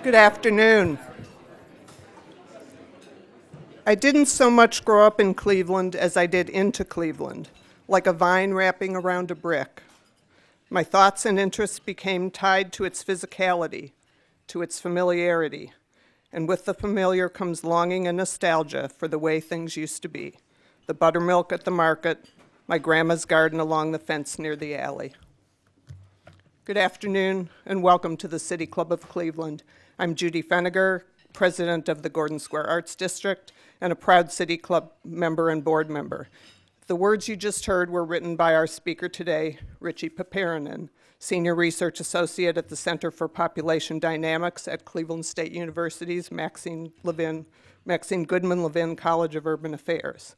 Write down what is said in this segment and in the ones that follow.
Good afternoon. I didn't so much grow up in Cleveland as I did into Cleveland, like a vine wrapping around a brick. My thoughts and interests became tied to its physicality, to its familiarity, and with the familiar comes longing and nostalgia for the way things used to be. The buttermilk at the market, my grandma's garden along the fence near the alley. Good afternoon, and welcome to the City Club of Cleveland. I'm Judy Feniger, president of the Gordon Square Arts District, and a proud City Club member and board member. The words you just heard were written by our speaker today, Richey Piiparinen, Senior Research Associate at the Center for Population Dynamics at Cleveland State University's Maxine Goodman Levin College of Urban Affairs.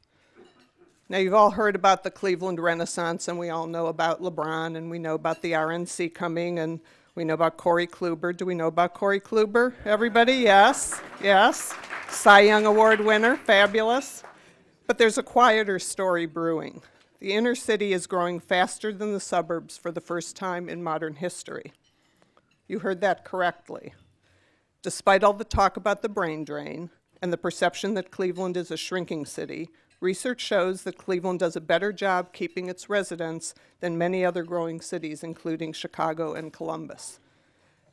Now, you've all heard about the Cleveland Renaissance, and we all know about LeBron, and we know about the RNC coming, and we know about Corey Kluber. Do we know about Corey Kluber? Everybody? Yes. Yes. Cy Young Award winner. Fabulous. But there's a quieter story brewing. The inner city is growing faster than the suburbs for the first time in modern history. You heard that correctly. Despite all the talk about the brain drain and the perception that Cleveland is a shrinking city, research shows that Cleveland does a better job keeping its residents than many other growing cities, including Chicago and Columbus.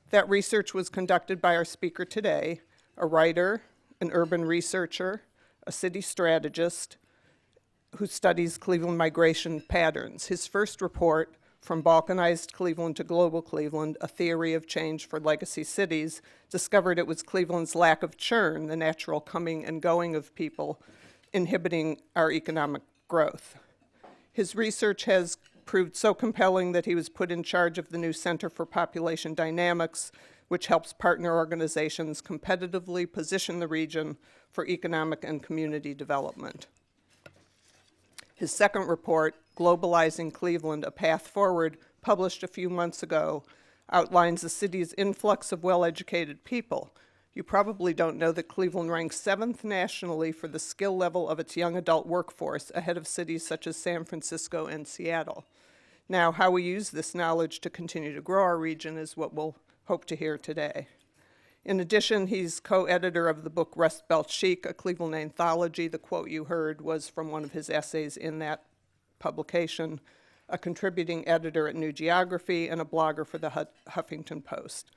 That research was conducted by our speaker today, a writer, an urban researcher, a city strategist who studies Cleveland migration patterns. His first report, From Balkanized Cleveland to Global Cleveland, A Theory of Change for Legacy Cities, discovered it was Cleveland's lack of churn, the natural coming and going of people, inhibiting our economic growth. His research has proved so compelling that he was put in charge of the new Center for Population Dynamics, which helps partner organizations competitively position the region for economic and community development. His second report, Globalizing Cleveland, A Path Forward, published a few months ago, outlines the city's influx of well-educated people. You probably don't know that Cleveland ranks 7th nationally for the skill level of its young adult workforce, ahead of cities such as San Francisco and Seattle. Now, how we use this knowledge to continue to grow our region is what we'll hope to hear today. In addition, he's co-editor of the book Rust Belt Chic, a Cleveland anthology. The quote you heard was from one of his essays in that publication, a contributing editor at New Geography, and a blogger for the Huffington Post.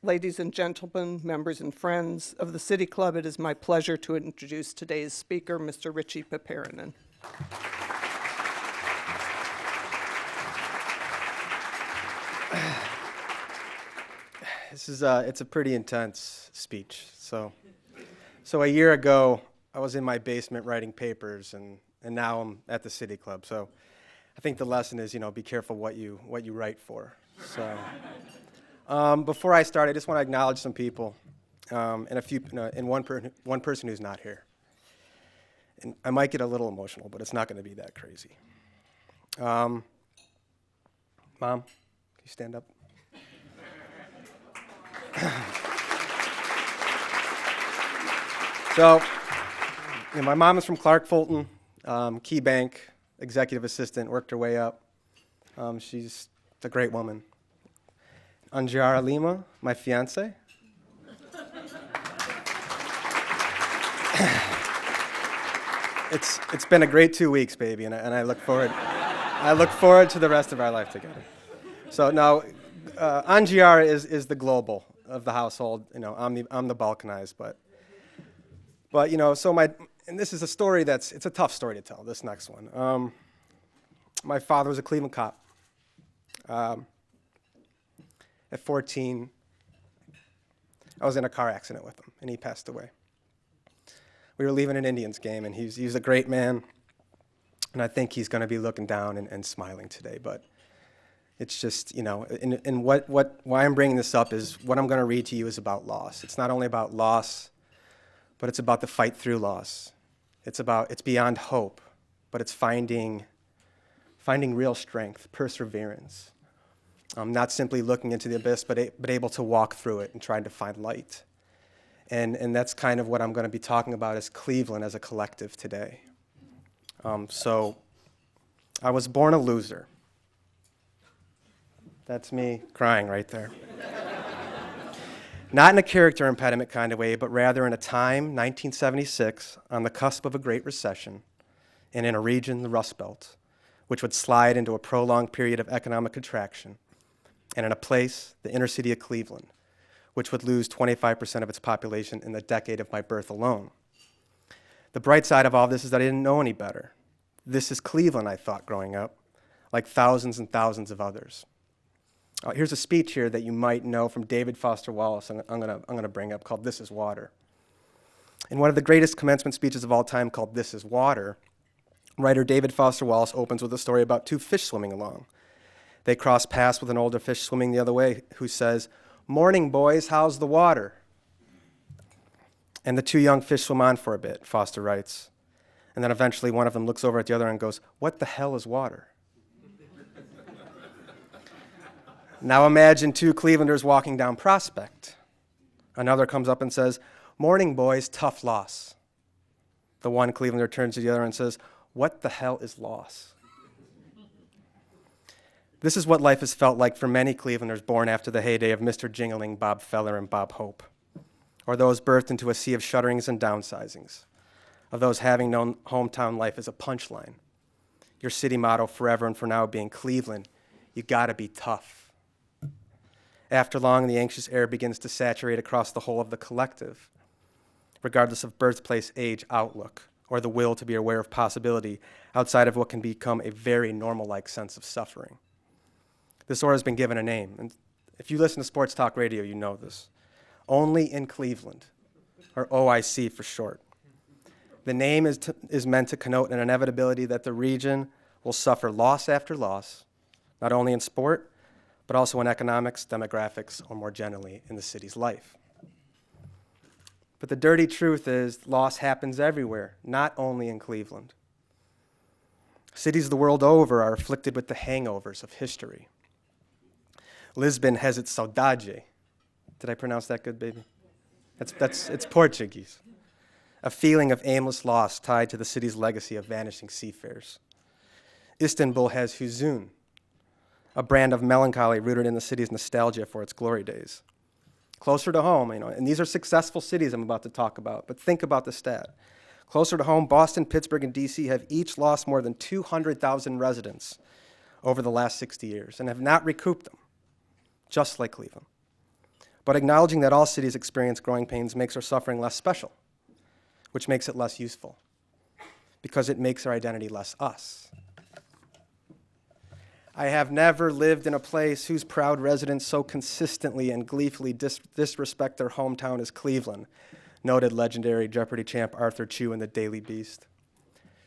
Ladies and gentlemen, members and friends of the City Club, it is my pleasure to introduce today's speaker, Mr. Richey Piiparinen. It's a pretty intense speech. So a year ago, I was in my basement writing papers, and now I'm at the City Club. So I think the lesson is, be careful what you write for. So. Before I start, I just want to acknowledge some people, and one person who's not here. And I might get a little emotional, but it's not going to be that crazy. Mom, can you stand up? So, my mom is from Clark Fulton, Key Bank, executive assistant, worked her way up. She's a great woman. Angiara Lima, my fiance. It's been a great 2 weeks, baby, and I look forward to the rest of our life together. So now, Angiara is the global of the household. I'm the Balkanized, but and this is a story it's a tough story to tell. This next one. My father was a Cleveland cop. At 14, I was in a car accident with him, and he passed away. We were leaving an Indians game, and he's a great man, and I think he's going to be looking down and smiling today. But it's just, and why I'm bringing this up is what I'm going to read to you is about loss. It's not only about loss, but it's about the fight through loss. It's beyond hope, but it's finding real strength, perseverance. Not simply looking into the abyss, but able to walk through it and trying to find light. And that's kind of what I'm going to be talking about as Cleveland as a collective today. So I was born a loser. That's me crying right there. Not in a character impediment kind of way, but rather in a time, 1976, on the cusp of a Great Recession, and in a region, the Rust Belt, which would slide into a prolonged period of economic contraction, and in a place, the inner city of Cleveland, which would lose 25% of its population in the decade of my birth alone. The bright side of all this is that I didn't know any better. This is Cleveland, I thought growing up, like thousands and thousands of others. Here's a speech here that you might know from David Foster Wallace I'm going to bring up called This is Water. In one of the greatest commencement speeches of all time called This is Water, writer David Foster Wallace opens with a story about two fish swimming along. They cross paths with an older fish swimming the other way who says, "Morning, boys, how's the water?" And the two young fish swim on for a bit, Foster writes. And then eventually one of them looks over at the other and goes, "What the hell is water?" Now imagine two Clevelanders walking down Prospect. Another comes up and says, "Morning, boys, tough loss." The one Clevelander turns to the other and says, "What the hell is loss?" This is what life has felt like for many Clevelanders born after the heyday of Mr. Jingling, Bob Feller, and Bob Hope, or those birthed into a sea of shutterings and downsizings, of those having known hometown life as a punchline. Your city motto forever and for now being Cleveland, you gotta be tough. After long, the anxious air begins to saturate across the whole of the collective, regardless of birthplace, age, outlook, or the will to be aware of possibility outside of what can become a very normal-like sense of suffering. This aura has been given a name, and if you listen to sports talk radio, you know this. Only in Cleveland, or OIC for short. The name is meant to connote an inevitability that the region will suffer loss after loss, not only in sport, but also in economics, demographics, or more generally in the city's life. But the dirty truth is loss happens everywhere, not only in Cleveland. Cities the world over are afflicted with the hangovers of history. Lisbon has its saudade. Did I pronounce that good, baby? It's Portuguese. A feeling of aimless loss tied to the city's legacy of vanishing seafarers. Istanbul has huzun, a brand of melancholy rooted in the city's nostalgia for its glory days. Closer to home, and these are successful cities I'm about to talk about, but think about the stat. Closer to home, Boston, Pittsburgh, and DC have each lost more than 200,000 residents over the last 60 years and have not recouped them, just like Cleveland. But acknowledging that all cities experience growing pains makes our suffering less special, which makes it less useful, because it makes our identity less us. I have never lived in a place whose proud residents so consistently and gleefully disrespect their hometown as Cleveland, noted legendary Jeopardy champ Arthur Chu in The Daily Beast.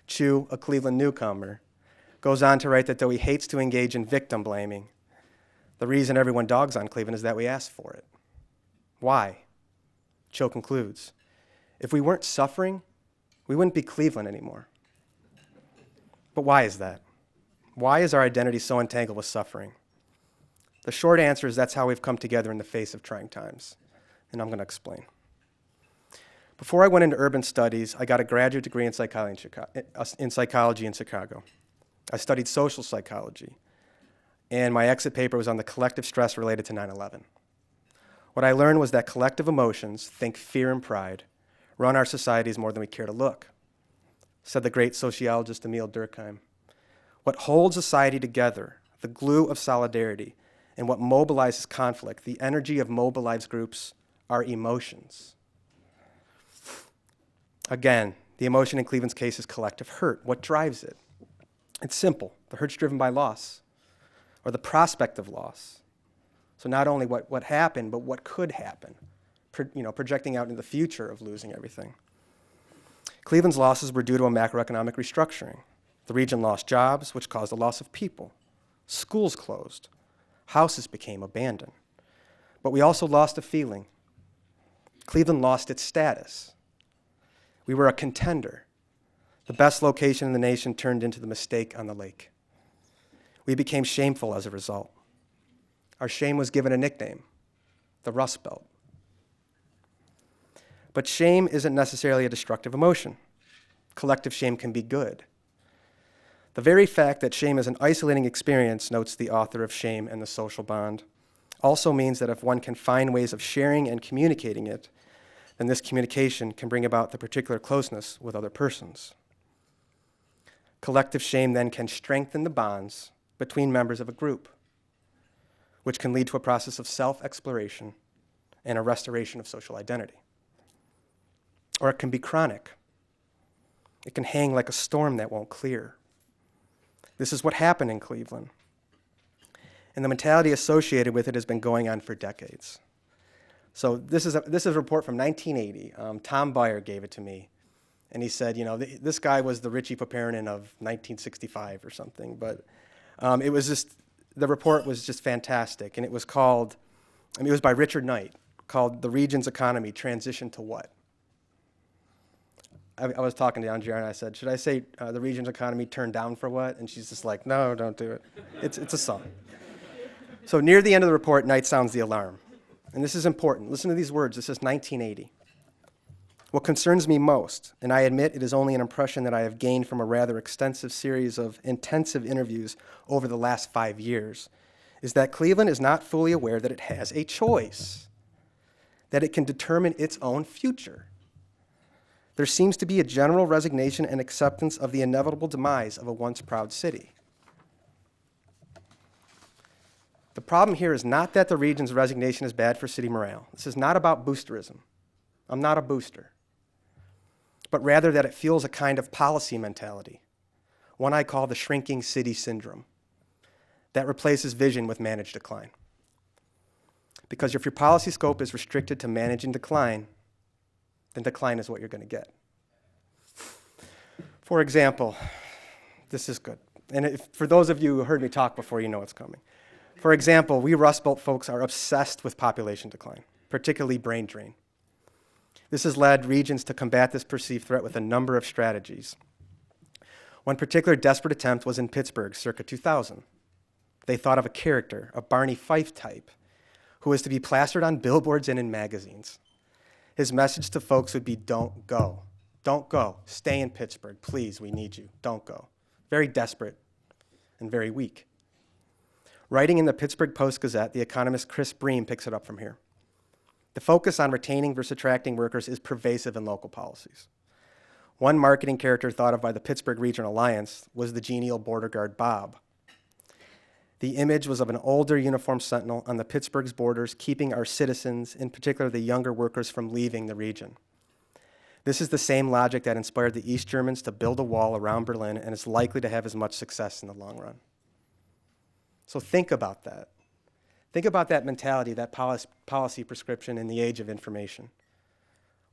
Chu, a Cleveland newcomer, goes on to write that though he hates to engage in victim blaming, the reason everyone dogs on Cleveland is that we asked for it. Why? Chu concludes, if we weren't suffering, we wouldn't be Cleveland anymore. But why is that? Why is our identity so entangled with suffering? The short answer is that's how we've come together in the face of trying times, and I'm going to explain. Before I went into urban studies, I got a graduate degree in psychology in Chicago. I studied social psychology, and my exit paper was on the collective stress related to 9/11. What I learned was that collective emotions, think fear and pride, run our societies more than we care to look, said the great sociologist Emil Durkheim. What holds society together, the glue of solidarity, and what mobilizes conflict, the energy of mobilized groups, are emotions. Again, the emotion in Cleveland's case is collective hurt. What drives it? It's simple. The hurt's driven by loss, or the prospect of loss. So not only what happened, but what could happen, projecting out into the future of losing everything. Cleveland's losses were due to a macroeconomic restructuring. The region lost jobs, which caused the loss of people. Schools closed. Houses became abandoned. But we also lost a feeling. Cleveland lost its status. We were a contender. The best location in the nation turned into the mistake on the lake. We became shameful as a result. Our shame was given a nickname, the Rust Belt. But shame isn't necessarily a destructive emotion. Collective shame can be good. The very fact that shame is an isolating experience, notes the author of Shame and the Social Bond, also means that if one can find ways of sharing and communicating it, then this communication can bring about the particular closeness with other persons. Collective shame then can strengthen the bonds between members of a group, which can lead to a process of self-exploration and a restoration of social identity. Or it can be chronic. It can hang like a storm that won't clear. This is what happened in Cleveland. And the mentality associated with it has been going on for decades. So this is a report from 1980. Tom Byer gave it to me. And he said, this guy was the Richey Piiparinen of 1965 or something. But the report was just fantastic. And it was called, it was by Richard Knight, called The Region's Economy, Transition to What? I was talking to Andrea and I said, should I say the region's economy turned down for what? And she's just like, no, don't do it. It's a song. So near the end of the report, Knight sounds the alarm. And this is important. Listen to these words. This is 1980. What concerns me most, and I admit it is only an impression that I have gained from a rather extensive series of intensive interviews over the last 5 years, is that Cleveland is not fully aware that it has a choice, that it can determine its own future. There seems to be a general resignation and acceptance of the inevitable demise of a once proud city. The problem here is not that the region's resignation is bad for city morale. This is not about boosterism. I'm not a booster. But rather that it fuels a kind of policy mentality, one I call the shrinking city syndrome, that replaces vision with managed decline. Because if your policy scope is restricted to managing decline, then decline is what you're going to get. For example, this is good. And for those of you who heard me talk before, you know what's coming. For example, we Rust Belt folks are obsessed with population decline, particularly brain drain. This has led regions to combat this perceived threat with a number of strategies. One particular desperate attempt was in Pittsburgh circa 2000. They thought of a character, a Barney Fife type, who was to be plastered on billboards and in magazines. His message to folks would be, don't go. Don't go. Stay in Pittsburgh. Please, we need you. Don't go. Very desperate and very weak. Writing in the Pittsburgh Post-Gazette, the economist Chris Bream picks it up from here. The focus on retaining versus attracting workers is pervasive in local policies. One marketing character thought of by the Pittsburgh Regional Alliance was the genial border guard Bob. The image was of an older uniformed sentinel on the Pittsburgh's borders, keeping our citizens, in particular the younger workers, from leaving the region. This is the same logic that inspired the East Germans to build a wall around Berlin and is likely to have as much success in the long run. So think about that. Think about that mentality, that policy prescription in the age of information.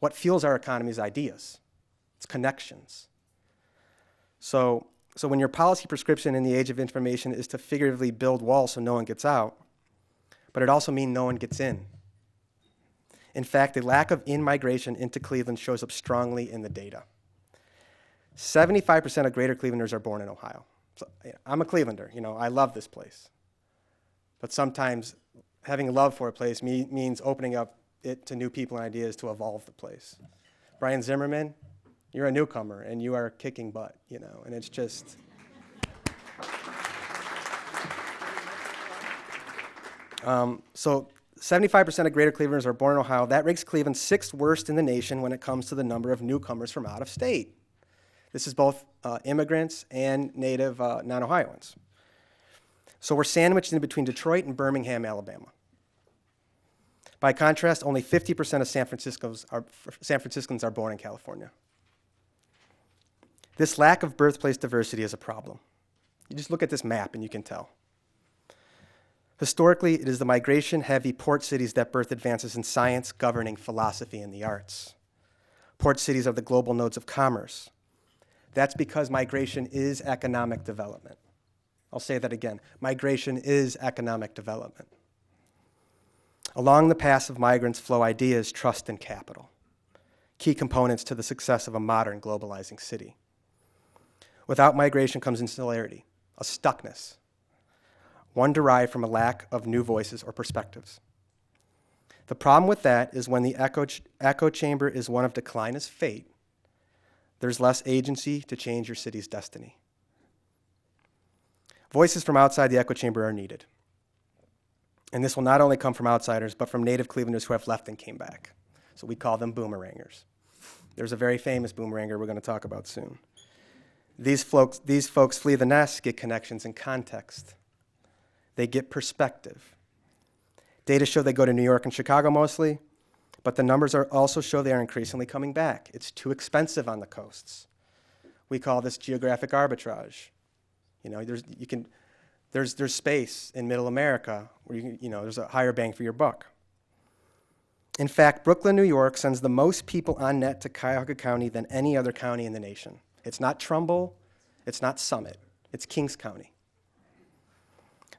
What fuels our economy is ideas. It's connections. So when your policy prescription in the age of information is to figuratively build walls so no one gets out, but it also means no one gets in. In fact, the lack of in-migration into Cleveland shows up strongly in the data. 75% of greater Clevelanders are born in Ohio. So, I'm a Clevelander, I love this place. But sometimes having a love for a place means opening up it to new people and ideas to evolve the place. Brian Zimmerman, you're a newcomer and you are kicking butt, and it's just. So 75% of greater Clevelanders are born in Ohio. That ranks Cleveland 6th worst in the nation when it comes to the number of newcomers from out of state. This is both immigrants and native non-Ohioans. So we're sandwiched in between Detroit and Birmingham, Alabama. By contrast, only 50% of San Franciscans are born in California. This lack of birthplace diversity is a problem. You just look at this map and you can tell. Historically, it is the migration-heavy port cities that birth advances in science, governing, philosophy, and the arts. Port cities are the global nodes of commerce. That's because migration is economic development. I'll say that again. Migration is economic development. Along the paths of migrants flow ideas, trust, and capital, key components to the success of a modern globalizing city. Without migration comes insularity, a stuckness, one derived from a lack of new voices or perspectives. The problem with that is when the echo chamber is one of decline as fate, there's less agency to change your city's destiny. Voices from outside the echo chamber are needed. And this will not only come from outsiders, but from native Clevelanders who have left and came back. So we call them boomerangers. There's a very famous boomeranger we're going to talk about soon. These folks flee the nest, get connections and context. They get perspective. Data show they go to New York and Chicago mostly, but the numbers also show they are increasingly coming back. It's too expensive on the coasts. We call this geographic arbitrage. You know, there's space in Middle America where there's a higher bang for your buck. In fact, Brooklyn, New York sends the most people on net to Cuyahoga County than any other county in the nation. It's not Trumbull, it's not Summit, it's Kings County.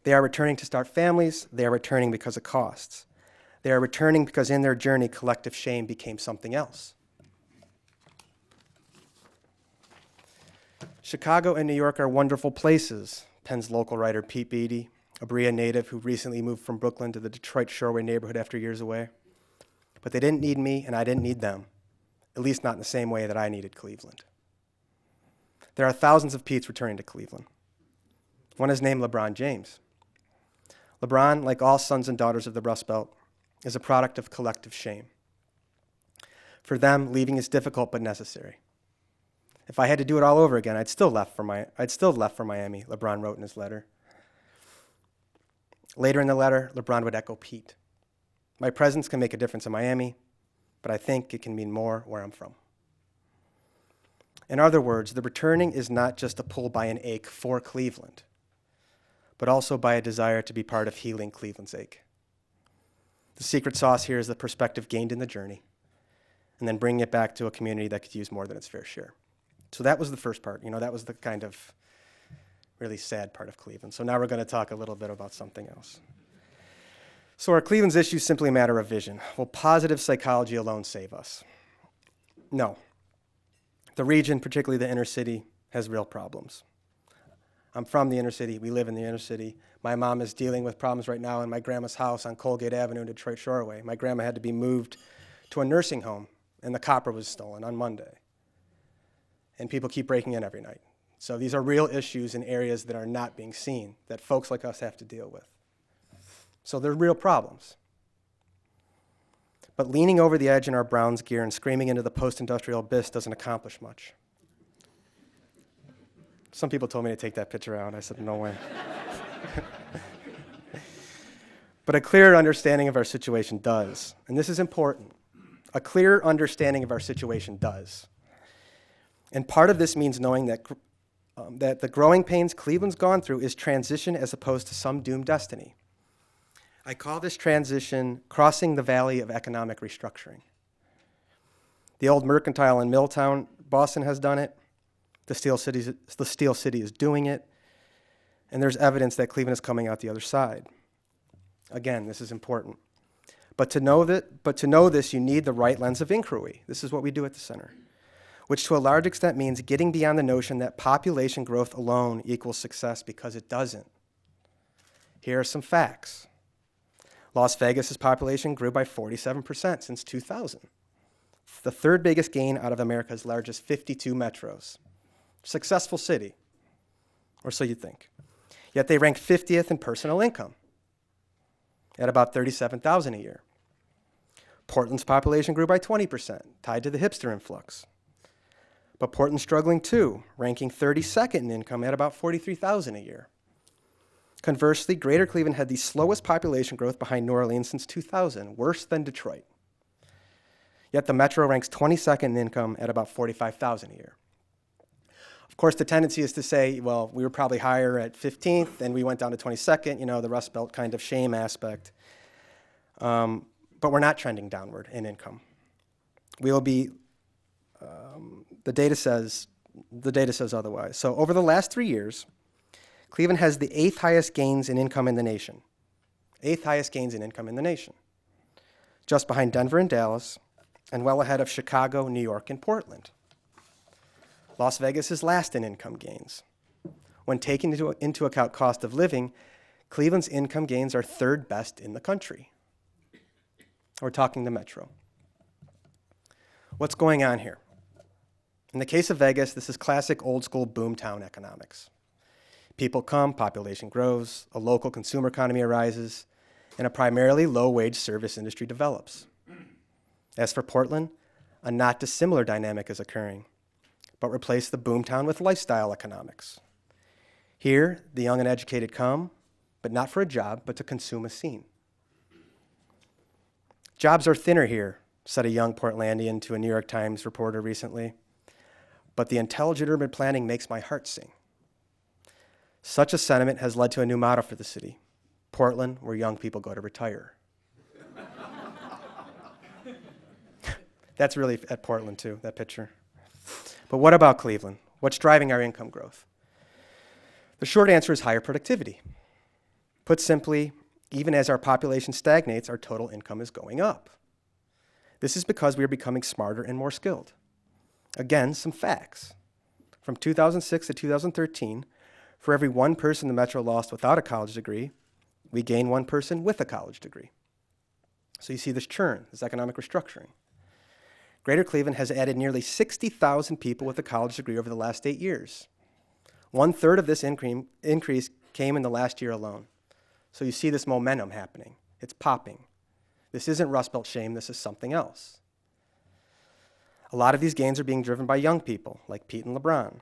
They are returning to start families, they are returning because of costs. They are returning because in their journey, collective shame became something else. Chicago and New York are wonderful places, pens local writer Pete Beattie, a Berea native who recently moved from Brooklyn to the Detroit Shoreway neighborhood after years away. But they didn't need me, and I didn't need them, at least not in the same way that I needed Cleveland. There are thousands of Petes returning to Cleveland. One is named LeBron James. LeBron, like all sons and daughters of the Rust Belt, is a product of collective shame. For them, leaving is difficult but necessary. If I had to do it all over again, I'd still left for Miami, LeBron wrote in his letter. Later in the letter, LeBron would echo Pete. My presence can make a difference in Miami, but I think it can mean more where I'm from. In other words, the returning is not just a pull by an ache for Cleveland, but also by a desire to be part of healing Cleveland's ache. The secret sauce here is the perspective gained in the journey, and then bringing it back to a community that could use more than its fair share. So that was the first part. That was the kind of really sad part of Cleveland. So now we're going to talk a little bit about something else. So are Cleveland's issues simply a matter of vision? Will positive psychology alone save us? No. The region, particularly the inner city, has real problems. I'm from the inner city. We live in the inner city. My mom is dealing with problems right now in my grandma's house on Colgate Avenue in Detroit Shoreway. My grandma had to be moved to a nursing home, and the copper was stolen on Monday. And people keep breaking in every night. So these are real issues in areas that are not being seen, that folks like us have to deal with. So they're real problems. But leaning over the edge in our Browns gear and screaming into the post-industrial abyss doesn't accomplish much. Some people told me to take that picture out. I said, no way. But a clear understanding of our situation does. And this is important. A clear understanding of our situation does. And part of this means knowing that the growing pains Cleveland's gone through is transition as opposed to some doomed destiny. I call this transition crossing the valley of economic restructuring. The old Mercantile in Milltown, Boston has done it. The Steel City is doing it. And there's evidence that Cleveland is coming out the other side. Again, this is important. But to know this, you need the right lens of inquiry. This is what we do at the center, which to a large extent means getting beyond the notion that population growth alone equals success, because it doesn't. Here are some facts. Las Vegas's population grew by 47% since 2000. The third biggest gain out of America's largest 52 metros. Successful city, or so you think. Yet they rank 50th in personal income at about $37,000 a year. Portland's population grew by 20%, tied to the hipster influx. But Portland's struggling too, ranking 32nd in income at about $43,000 a year. Conversely, Greater Cleveland had the slowest population growth behind New Orleans since 2000, worse than Detroit. Yet the metro ranks 22nd in income at about $45,000 a year. Of course, the tendency is to say, well, we were probably higher at 15th, and we went down to 22nd, the Rust Belt kind of shame aspect. But we're not trending downward in income. We'll be, the data says otherwise. So over the last 3 years, Cleveland has the 8th highest gains in income in the nation. 8th highest gains in income in the nation. Just behind Denver and Dallas, and well ahead of Chicago, New York, and Portland. Las Vegas is last in income gains. When taking into account cost of living, Cleveland's income gains are third best in the country. We're talking the metro. What's going on here? In the case of Vegas, this is classic old school boomtown economics. People come, population grows, a local consumer economy arises, and a primarily low-wage service industry develops. As for Portland, a not dissimilar dynamic is occurring, but replace the boomtown with lifestyle economics. Here, the young and educated come, but not for a job, but to consume a scene. Jobs are thinner here, said a young Portlandian to a New York Times reporter recently, but the intelligent urban planning makes my heart sing. Such a sentiment has led to a new motto for the city: Portland, where young people go to retire. That's really at Portland too, that picture. But what about Cleveland? What's driving our income growth? The short answer is higher productivity. Put simply, even as our population stagnates, our total income is going up. This is because we are becoming smarter and more skilled. Again, some facts. From 2006 to 2013, for every one person the Metro lost without a college degree, we gained one person with a college degree. So you see this churn, this economic restructuring. Greater Cleveland has added nearly 60,000 people with a college degree over the last 8 years. 1/3 of this increase came in the last year alone. So you see this momentum happening. It's popping. This isn't Rust Belt shame, this is something else. A lot of these gains are being driven by young people, like Pete and LeBron.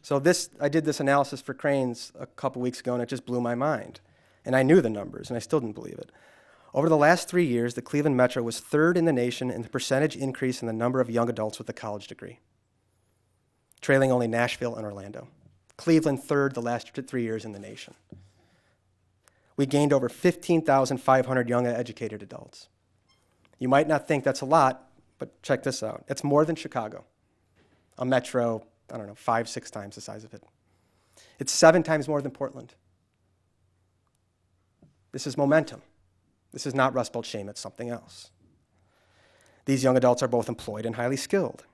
So I did this analysis for Cranes a couple weeks ago, and it just blew my mind. And I knew the numbers, and I still didn't believe it. Over the last 3 years, the Cleveland Metro was third in the nation in the percentage increase in the number of young adults with a college degree, trailing only Nashville and Orlando. Cleveland third the last 3 years in the nation. We gained over 15,500 young educated adults. You might not think that's a lot, but check this out. It's more than Chicago, a metro, 5, 6 times the size of it. It's 7 times more than Portland. This is momentum. This is not Rust Belt shame, it's something else. These young adults are both employed and highly skilled.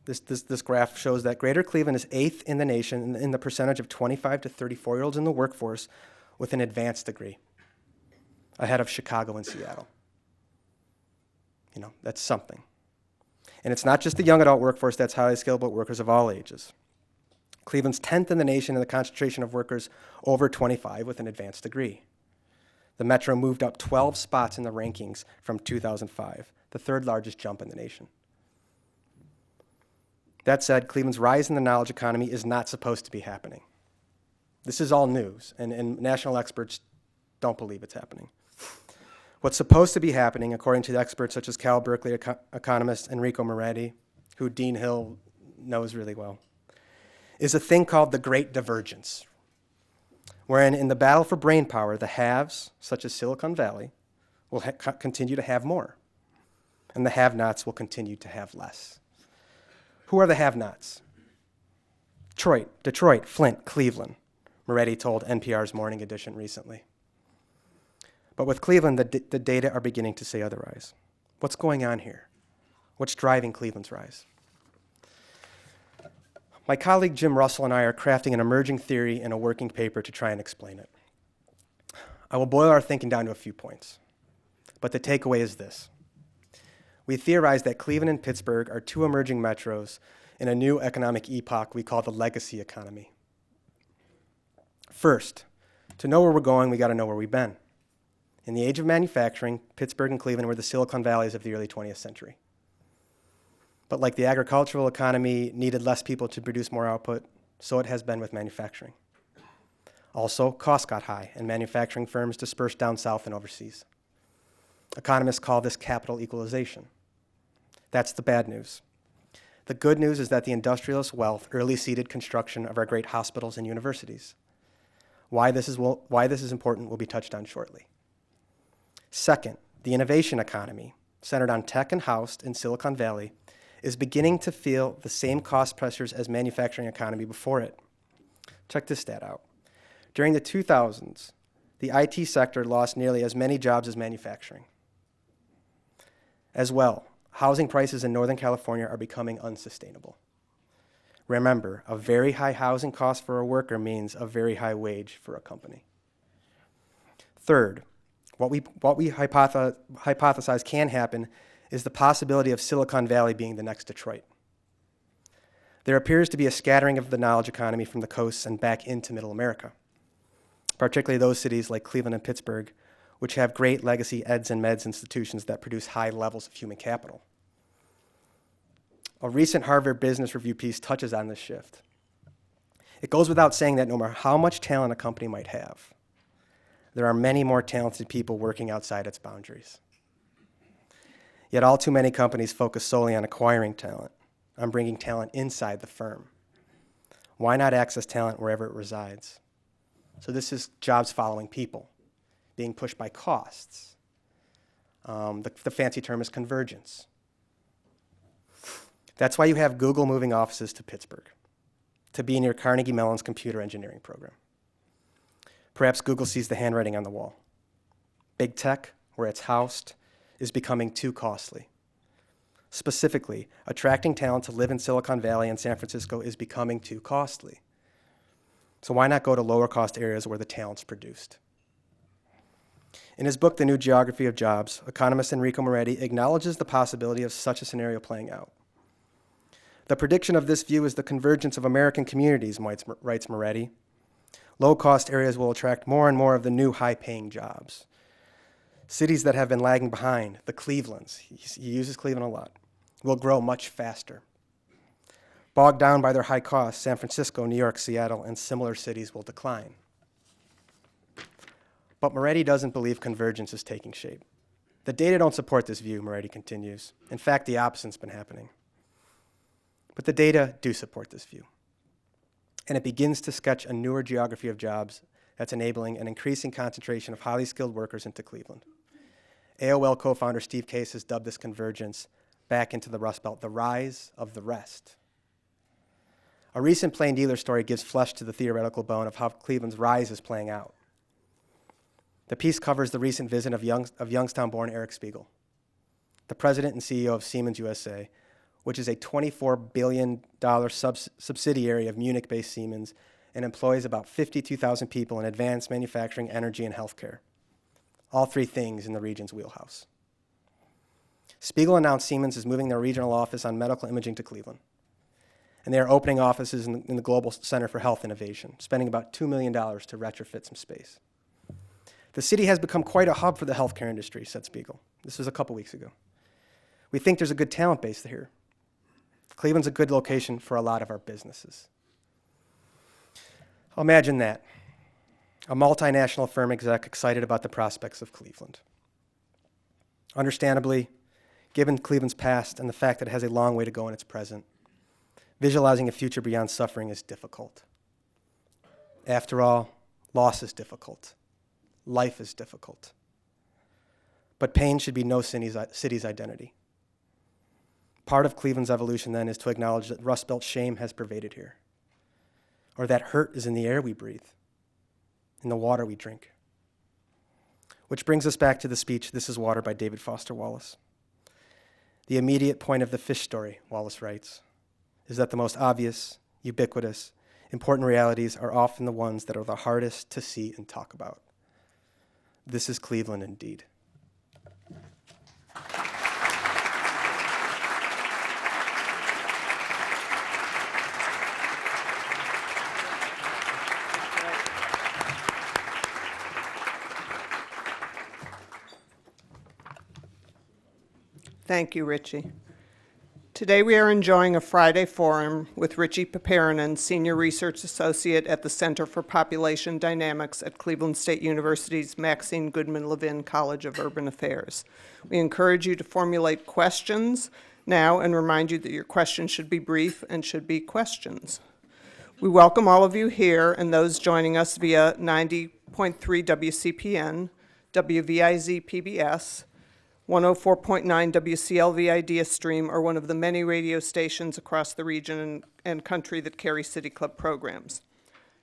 This graph shows that Greater Cleveland is 8th in the nation in the percentage of 25 to 34-year-olds in the workforce with an advanced degree, ahead of Chicago and Seattle. That's something. And it's not just the young adult workforce that's highly skilled, but workers of all ages. Cleveland's 10th in the nation in the concentration of workers over 25 with an advanced degree. The Metro moved up 12 spots in the rankings from 2005, the 3rd largest jump in the nation. That said, Cleveland's rise in the knowledge economy is not supposed to be happening. This is all news, and national experts don't believe it's happening. What's supposed to be happening, according to experts such as Cal Berkeley economist Enrico Moretti, who Dean Hill knows really well, is a thing called the Great Divergence, wherein in the battle for brain power, the haves, such as Silicon Valley, will continue to have more, and the have-nots will continue to have less. Who are the have-nots? Detroit, Flint, Cleveland, Moretti told NPR's Morning Edition recently. But with Cleveland, the data are beginning to say otherwise. What's going on here? What's driving Cleveland's rise? My colleague Jim Russell and I are crafting an emerging theory in a working paper to try and explain it. I will boil our thinking down to a few points, but the takeaway is this. We theorize that Cleveland and Pittsburgh are 2 emerging metros in a new economic epoch we call the legacy economy. First, to know where we're going, we got to know where we've been. In the age of manufacturing, Pittsburgh and Cleveland were the Silicon Valleys of the early 20th century. But like the agricultural economy needed less people to produce more output, so it has been with manufacturing. Also, costs got high, and manufacturing firms dispersed down south and overseas. Economists call this capital equalization. That's the bad news. The good news is that the industrialist wealth early seeded construction of our great hospitals and universities. Why this is important will be touched on shortly. Second, the innovation economy, centered on tech and housed in Silicon Valley, is beginning to feel the same cost pressures as manufacturing economy before it. Check this stat out. During the 2000s, the IT sector lost nearly as many jobs as manufacturing. As well, housing prices in Northern California are becoming unsustainable. Remember, a very high housing cost for a worker means a very high wage for a company. Third, what we hypothesize can happen is the possibility of Silicon Valley being the next Detroit. There appears to be a scattering of the knowledge economy from the coasts and back into Middle America, particularly those cities like Cleveland and Pittsburgh, which have great legacy eds and meds institutions that produce high levels of human capital. A recent Harvard Business Review piece touches on this shift. It goes without saying that no matter how much talent a company might have, there are many more talented people working outside its boundaries. Yet all too many companies focus solely on acquiring talent, on bringing talent inside the firm. Why not access talent wherever it resides? So this is jobs following people, being pushed by costs. The fancy term is convergence. That's why you have Google moving offices to Pittsburgh, to be near Carnegie Mellon's computer engineering program. Perhaps Google sees the handwriting on the wall. Big tech, where it's housed, is becoming too costly. Specifically, attracting talent to live in Silicon Valley and San Francisco is becoming too costly. So why not go to lower cost areas where the talent's produced? In his book, The New Geography of Jobs, economist Enrico Moretti acknowledges the possibility of such a scenario playing out. The prediction of this view is the convergence of American communities, writes Moretti. Low-cost areas will attract more and more of the new high-paying jobs. Cities that have been lagging behind, the Clevelands, he uses Cleveland a lot, will grow much faster. Bogged down by their high costs, San Francisco, New York, Seattle, and similar cities will decline. But Moretti doesn't believe convergence is taking shape. The data don't support this view, Moretti continues. In fact, the opposite's been happening. But the data do support this view. And it begins to sketch a newer geography of jobs that's enabling an increasing concentration of highly skilled workers into Cleveland. AOL co-founder Steve Case has dubbed this convergence back into the Rust Belt, the rise of the rest. A recent Plain Dealer story gives flesh to the theoretical bone of how Cleveland's rise is playing out. The piece covers the recent visit of Youngstown-born Eric Spiegel, the president and CEO of Siemens USA, which is a $24 billion subsidiary of Munich-based Siemens and employs about 52,000 people in advanced manufacturing, energy, and healthcare. All three things in the region's wheelhouse. Spiegel announced Siemens is moving their regional office on medical imaging to Cleveland. And they are opening offices in the Global Center for Health Innovation, spending about $2 million to retrofit some space. The city has become quite a hub for the healthcare industry, said Spiegel. This was a couple weeks ago. We think there's a good talent base here. Cleveland's a good location for a lot of our businesses. Imagine that. A multinational firm exec excited about the prospects of Cleveland. Understandably, given Cleveland's past and the fact that it has a long way to go in its present, visualizing a future beyond suffering is difficult. After all, loss is difficult. Life is difficult. But pain should be no city's identity. Part of Cleveland's evolution, then, is to acknowledge that Rust Belt shame has pervaded here, or that hurt is in the air we breathe, in the water we drink. Which brings us back to the speech, This is Water by David Foster Wallace. The immediate point of the fish story, Wallace writes, is that the most obvious, ubiquitous, important realities are often the ones that are the hardest to see and talk about. This is Cleveland indeed. Thank you, Richey. Today we are enjoying a Friday forum with Richey Piiparinen, Senior Research Associate at the Center for Population Dynamics at Cleveland State University's Maxine Goodman Levin College of Urban Affairs. We encourage you to formulate questions now and remind you that your questions should be brief and should be questions. We welcome all of you here and those joining us via 90.3 WCPN, WVIZ PBS, 104.9 WCLVID stream are one of the many radio stations across the region and country that carry City Club programs.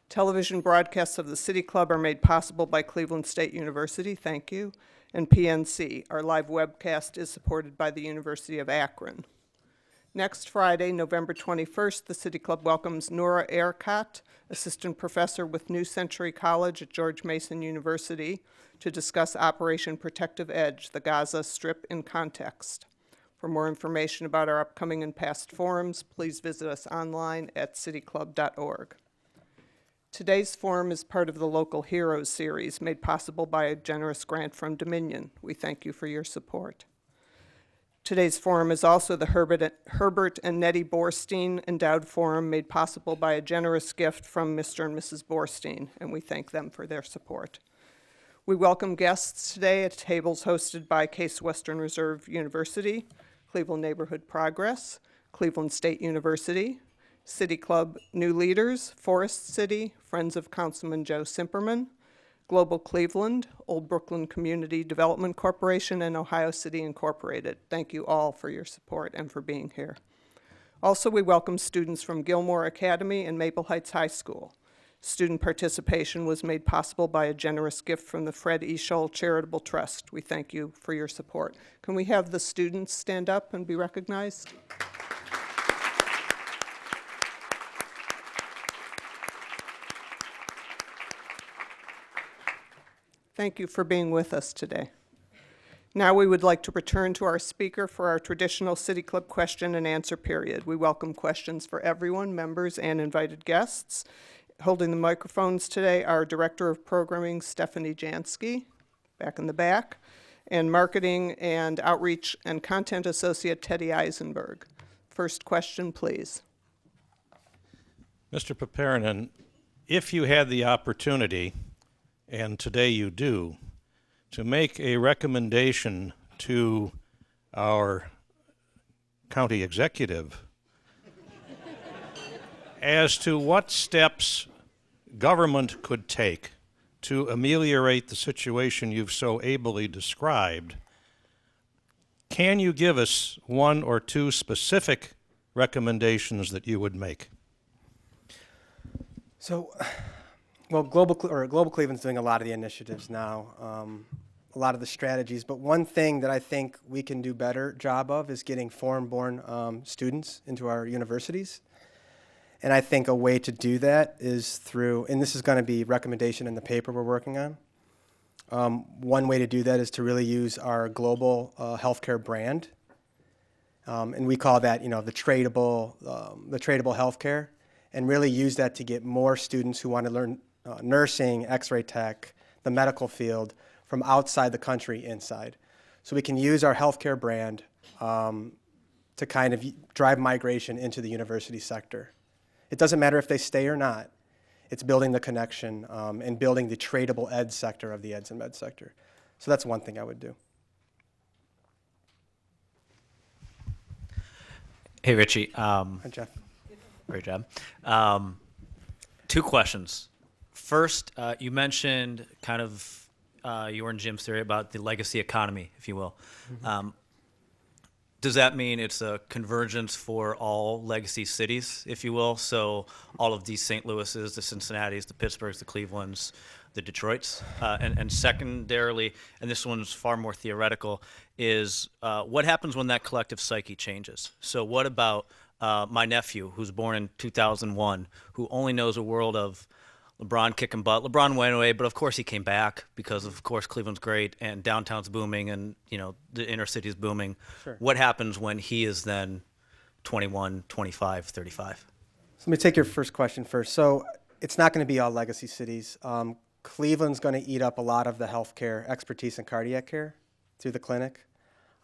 Television broadcasts of the City Club are made possible by Cleveland State University, thank you, and PNC. Our live webcast is supported by the University of Akron. Next Friday, November 21st, the City Club welcomes Noura Erkat, Assistant Professor with New Century College at George Mason University, to discuss Operation Protective Edge, the Gaza Strip in context. For more information about our upcoming and past forums, please visit us online at cityclub.org. Today's forum is part of the Local Heroes series made possible by a generous grant from Dominion. We thank you for your support. Today's forum is also the Herbert and Nettie Borstein Endowed Forum made possible by a generous gift from Mr. and Mrs. Borstein, and we thank them for their support. We welcome guests today at tables hosted by Case Western Reserve University, Cleveland Neighborhood Progress, Cleveland State University, City Club New Leaders, Forest City, Friends of Councilman Joe Simperman, Global Cleveland, Old Brooklyn Community Development Corporation, and Ohio City Incorporated. Thank you all for your support and for being here. Also, we welcome students from Gilmore Academy and Maple Heights High School. Student participation was made possible by a generous gift from the Fred E. Scholl Charitable Trust. We thank you for your support. Can we have the students stand up and be recognized? Thank you for being with us today. Now we would like to return to our speaker for our traditional City Club question and answer period. We welcome questions for everyone, members and invited guests. Holding the microphones today are Director of Programming Stephanie Jansky, back in the back, and Marketing and Outreach and Content Associate Teddy Eisenberg. First question, please. Mr. Piiparinen, if you had the opportunity, and today you do, to make a recommendation to our county executive as to what steps government could take to ameliorate the situation you've so ably described, can you give us one or two specific recommendations that you would make? So, well, Global Cleveland's doing a lot of the initiatives now, a lot of the strategies, but one thing that I think we can do better job of is getting foreign-born students into our universities. And I think a way to do that is through, and this is going to be recommendation in the paper we're working on. One way to do that is to really use our global healthcare brand, and we call that, the tradable healthcare, and really use that to get more students who want to learn nursing, X-ray tech, the medical field from outside the country inside. So we can use our healthcare brand to kind of drive migration into the university sector. It doesn't matter if they stay or not. It's building the connection and building the tradable ed sector of the eds and med sector. So that's one thing I would do. Hey, Richie. Hi, Jeff. Great job. Two questions. First, you mentioned kind of you were in Jim's theory about the legacy economy, if you will. Mm-hmm. Does that mean it's a convergence for all legacy cities, if you will? So all of these St. Louis's, the Cincinnatis, the Pittsburghs, the Clevelands, the Detroits? And secondarily, and this one's far more theoretical, is what happens when that collective psyche changes? So what about my nephew, who's born in 2001, who only knows a world of LeBron kicking butt. LeBron went away, but of course he came back because of course Cleveland's great and downtown's booming and the inner city's booming. Sure. What happens when he is then 21, 25, 35? So let me take your first question first. So it's not going to be all legacy cities. Cleveland's going to eat up a lot of the healthcare expertise in cardiac care through the clinic.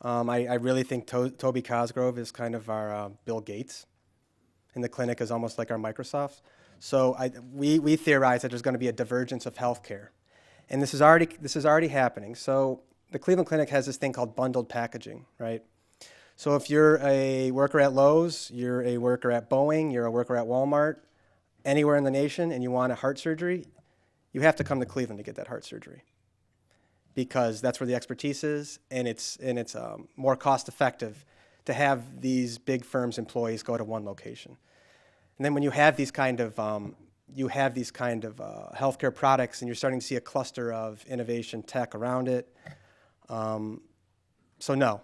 I really think Toby Cosgrove is kind of our Bill Gates, and the clinic is almost like our Microsoft. So we theorize that there's going to be a divergence of healthcare, and this is already happening. So the Cleveland Clinic has this thing called bundled packaging, right? So if you're a worker at Lowe's, you're a worker at Boeing, you're a worker at Walmart, anywhere in the nation, and you want a heart surgery, you have to come to Cleveland to get that heart surgery, because that's where the expertise is, and it's more cost effective to have these big firms' employees go to one location. And then when you have these kind of healthcare products, and you're starting to see a cluster of innovation tech around it. So no,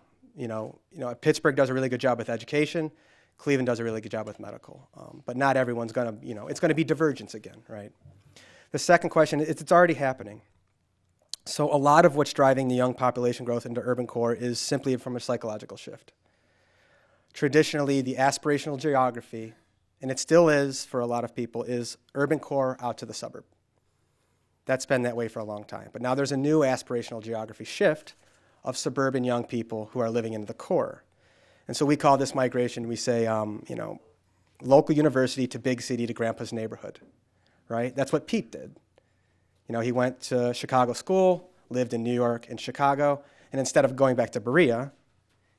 Pittsburgh does a really good job with education. Cleveland does a really good job with medical. But not everyone's gonna, it's gonna be divergence again, right? The second question, it's already happening. So a lot of what's driving the young population growth into urban core is simply from a psychological shift. Traditionally, the aspirational geography and it still is for a lot of people, is urban core out to the suburb. That's been that way for a long time. But now there's a new aspirational geography shift of suburban young people who are living in the core. And so we call this migration, we say, local university to big city to grandpa's neighborhood, right? That's what Pete did. He went to Chicago school, lived in New York and Chicago, and instead of going back to Berea,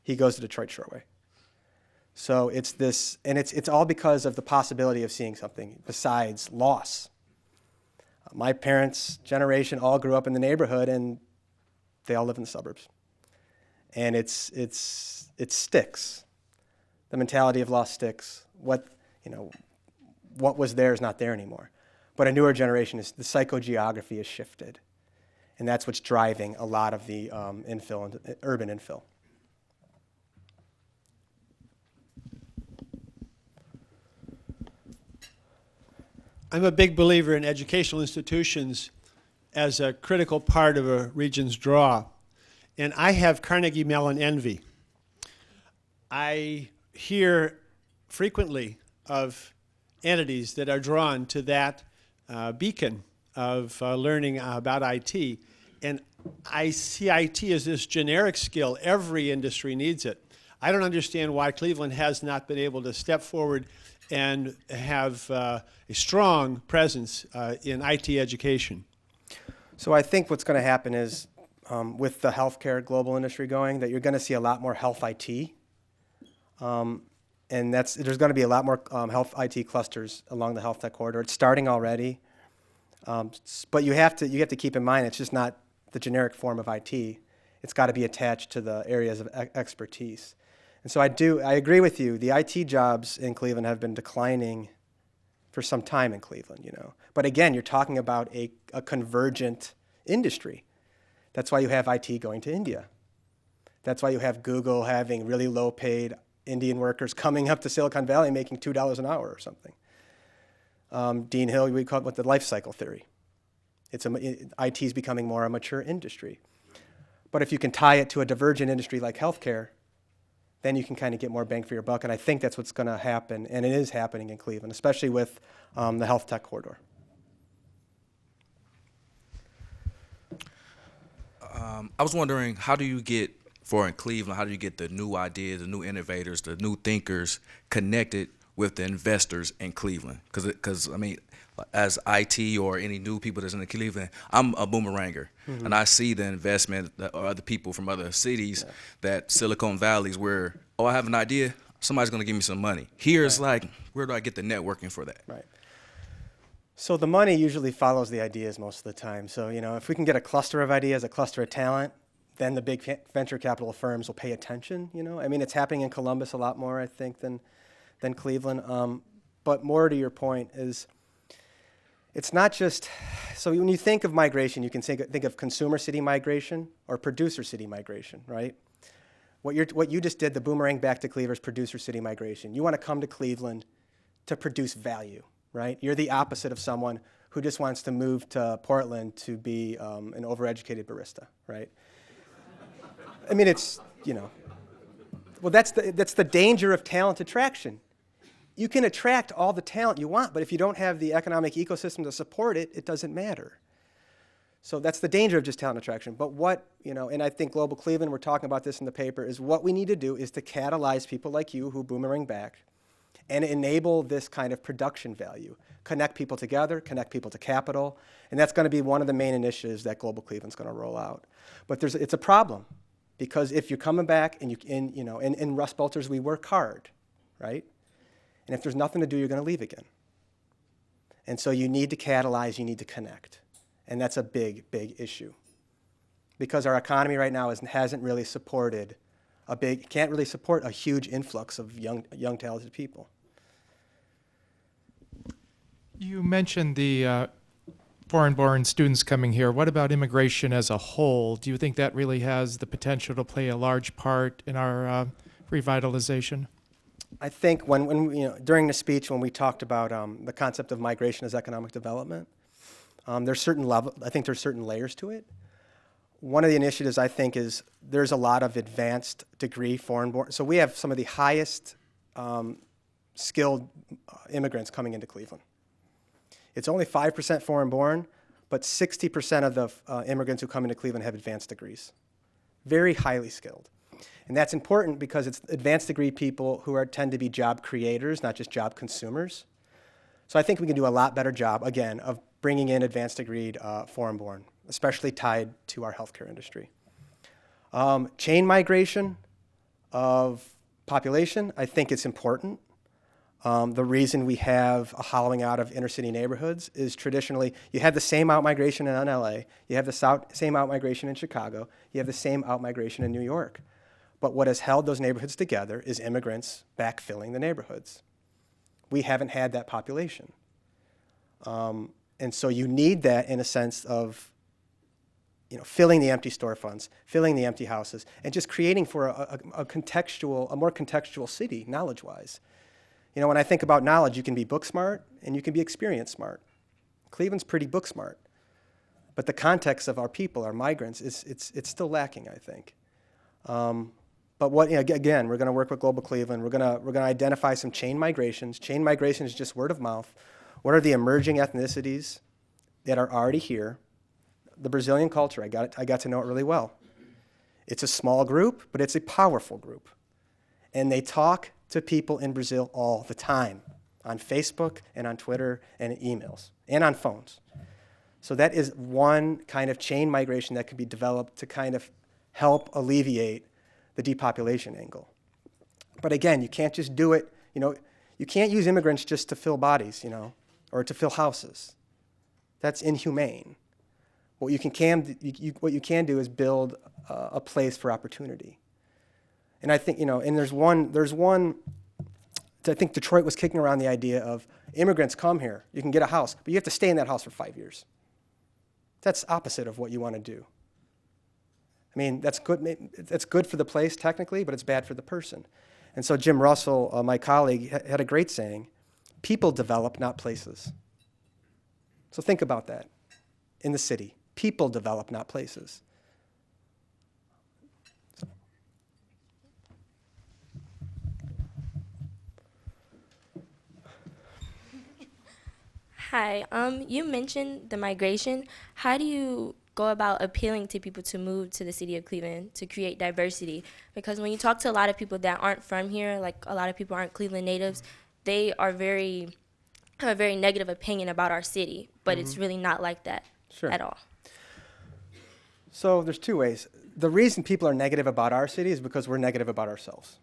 he goes to Detroit Shoreway. So it's this, and it's all because of the possibility of seeing something besides loss. My parents' generation all grew up in the neighborhood, and they all live in the suburbs. And it sticks. The mentality of loss sticks. What was there is not there anymore. But a newer generation, the psychogeography has shifted. And that's what's driving a lot of the infill, and urban infill. I'm a big believer in educational institutions as a critical part of a region's draw. And I have Carnegie Mellon envy. I hear frequently of entities that are drawn to that beacon of learning about IT. And I see IT as this generic skill. Every industry needs it. I don't understand why Cleveland has not been able to step forward and have a strong presence in IT education. So I think what's going to happen is, with the healthcare global industry going, that you're going to see a lot more health IT. And there's going to be a lot more health IT clusters along the health tech corridor. It's starting already. But you have to keep in mind, it's just not the generic form of IT. It's got to be attached to the areas of expertise. And so I agree with you. The IT jobs in Cleveland have been declining for some time in Cleveland, But again, you're talking about a convergent industry. That's why you have IT going to India. That's why you have Google having really low-paid Indian workers coming up to Silicon Valley making $2 an hour or something. Dean Hill, we call it with the life cycle theory. IT is becoming more a mature industry. But if you can tie it to a divergent industry like healthcare, then you can kind of get more bang for your buck. And I think that's what's going to happen, and it is happening in Cleveland, especially with the health tech corridor. I was wondering, how do you get, in Cleveland, how do you get the new ideas, the new innovators, the new thinkers connected with the investors in Cleveland? Because I mean, as IT or any new people that's in Cleveland, I'm a boomeranger, and I see the investment or other people from other cities, that Silicon Valley's where, I have an idea, somebody's going to give me some money. Here it's like, where do I get the networking for that? Right. So the money usually follows the ideas most of the time. So, if we can get a cluster of ideas, a cluster of talent, then the big venture capital firms will pay attention, I mean, it's happening in Columbus a lot more, I think, than Cleveland. But more to your point is, it's not just, so when you think of migration, you can think of consumer city migration or producer city migration, right? What you just did, the boomerang back to Cleveland, is producer city migration. You want to come to Cleveland to produce value, right? You're the opposite of someone who just wants to move to Portland to be an overeducated barista, right? I mean, it's, well, that's the danger of talent attraction. You can attract all the talent you want, but if you don't have the economic ecosystem to support it, it doesn't matter. So that's the danger of just talent attraction. But and I think Global Cleveland, we're talking about this in the paper, is what we need to do is to catalyze people like you who boomerang back and enable this kind of production value. Connect people together, connect people to capital, and that's going to be one of the main initiatives that Global Cleveland's going to roll out. But it's a problem, because if you're coming back and in Rust Belters, we work hard, right? And if there's nothing to do, you're going to leave again. And so you need to catalyze, you need to connect. And that's a big, big issue. Because our economy right now hasn't really supported can't really support a huge influx of young talented people. You mentioned the foreign-born students coming here. What about immigration as a whole? Do you think that really has the potential to play a large part in our revitalization? I think during the speech when we talked about the concept of migration as economic development, there's certain layers to it. One of the initiatives, I think, is there's a lot of advanced degree foreign-born. So we have some of the highest skilled immigrants coming into Cleveland. It's only 5% foreign born, but 60% of the immigrants who come into Cleveland have advanced degrees. Very highly skilled. And that's important because it's advanced degree people who tend to be job creators, not just job consumers. So I think we can do a lot better job, again, of bringing in advanced degreed foreign born, especially tied to our healthcare industry. Chain migration of population, I think it's important. The reason we have a hollowing out of inner city neighborhoods is traditionally, you have the same outmigration in LA, you have the same outmigration in Chicago, you have the same outmigration in New York. But what has held those neighborhoods together is immigrants backfilling the neighborhoods. We haven't had that population. And so you need that in a sense of filling the empty storefronts, filling the empty houses, and just creating for a more contextual city, knowledge-wise. When I think about knowledge, you can be book smart and you can be experience smart. Cleveland's pretty book smart, but the context of our people, our migrants, it's still lacking, I think. But again, we're going to work with Global Cleveland. We're going to identify some chain migrations. Chain migration is just word of mouth. What are the emerging ethnicities that are already here? The Brazilian culture, I got to know it really well. It's a small group, but it's a powerful group. And they talk to people in Brazil all the time, on Facebook and on Twitter and emails and on phones. So that is one kind of chain migration that can be developed to kind of help alleviate the depopulation angle. But again, you can't just do it, you can't use immigrants just to fill bodies, or to fill houses. That's inhumane. What you can do is build a place for opportunity. And I think, and there's one, I think Detroit was kicking around the idea of immigrants come here, you can get a house, but you have to stay in that house for 5 years. That's opposite of what you want to do. I mean, that's good for the place technically, but it's bad for the person. And so Jim Russell, my colleague, had a great saying, people develop, not places. So think about that in the city. People develop, not places. Hi, you mentioned the migration. How do you go about appealing to people to move to the city of Cleveland to create diversity? Because when you talk to a lot of people that aren't from here, like a lot of people aren't Cleveland natives, they have a very negative opinion about our city, but it's really not like that at all. So there's two ways. The reason people are negative about our city is because we're negative about ourselves.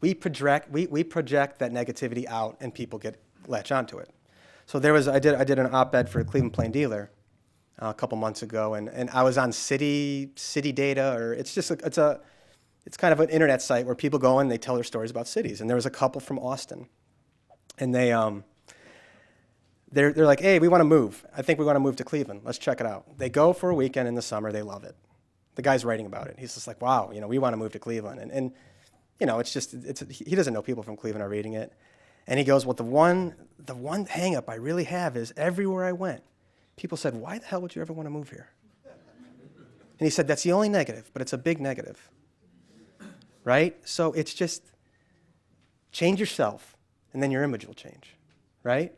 We project that negativity out, and people latch onto it. So I did an op-ed for the Cleveland Plain Dealer a couple months ago, and I was on city data, or it's kind of an internet site where people go and they tell their stories about cities. And there was a couple from Austin, and they're like, hey, we want to move. I think we want to move to Cleveland. Let's check it out. They go for a weekend in the summer. They love it. The guy's writing about it. He's just like, wow, we want to move to Cleveland. And he doesn't know people from Cleveland are reading it. And he goes, well, the one hang up I really have is everywhere I went, people said, why the hell would you ever want to move here? And he said, that's the only negative, but it's a big negative, right? So it's just change yourself, and then your image will change, right?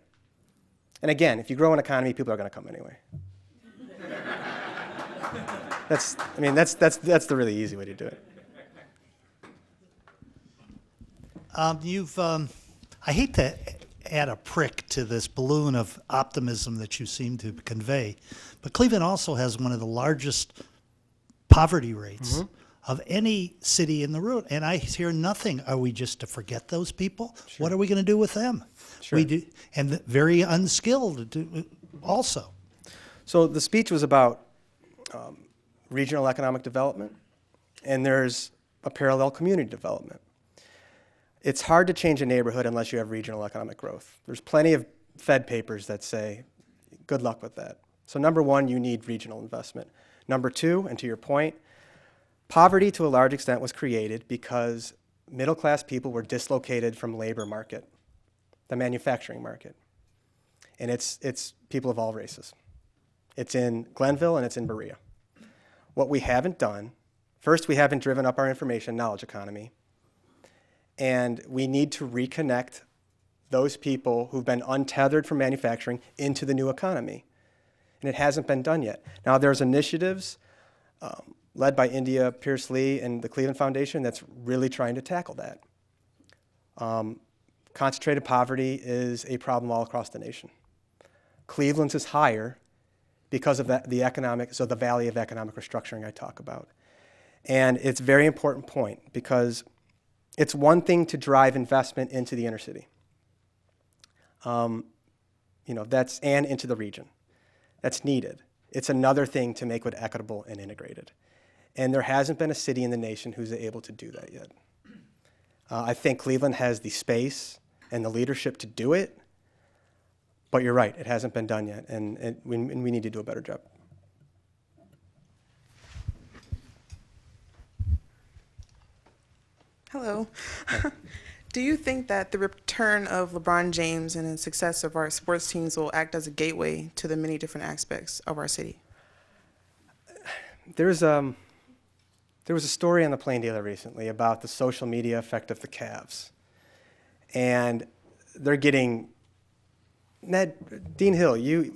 And again, if you grow an economy, people are going to come anyway. That's the really easy way to do it. I hate to add a prick to this balloon of optimism that you seem to convey, but Cleveland also has one of the largest poverty rates of any city in the root, and I hear nothing. Are we just to forget those people? Sure. What are we going to do with them? Sure. We do, and very unskilled also. So the speech was about regional economic development, and there's a parallel community development. It's hard to change a neighborhood unless you have regional economic growth. There's plenty of Fed papers that say, good luck with that. So number one, you need regional investment. Number two, and to your point, poverty to a large extent was created because middle-class people were dislocated from labor market, the manufacturing market. And it's people of all races. It's in Glenville and it's in Berea. What we haven't done, first, we haven't driven up our information knowledge economy. And we need to reconnect those people who've been untethered from manufacturing into the new economy. And it hasn't been done yet. Now, there's initiatives led by India Pierce Lee and the Cleveland Foundation that's really trying to tackle that. Concentrated poverty is a problem all across the nation. Cleveland's is higher because of the valley of economic restructuring I talk about. And it's a very important point because it's one thing to drive investment into the inner city, and into the region. That's needed. It's another thing to make it equitable and integrated. And there hasn't been a city in the nation who's able to do that yet. I think Cleveland has the space and the leadership to do it, but you're right, it hasn't been done yet, and we need to do a better job. Hello. Do you think that the return of LeBron James and the success of our sports teams will act as a gateway to the many different aspects of our city? There was a story on the Plain Dealer recently about the social media effect of the Cavs. And they're getting, Dean Hill, you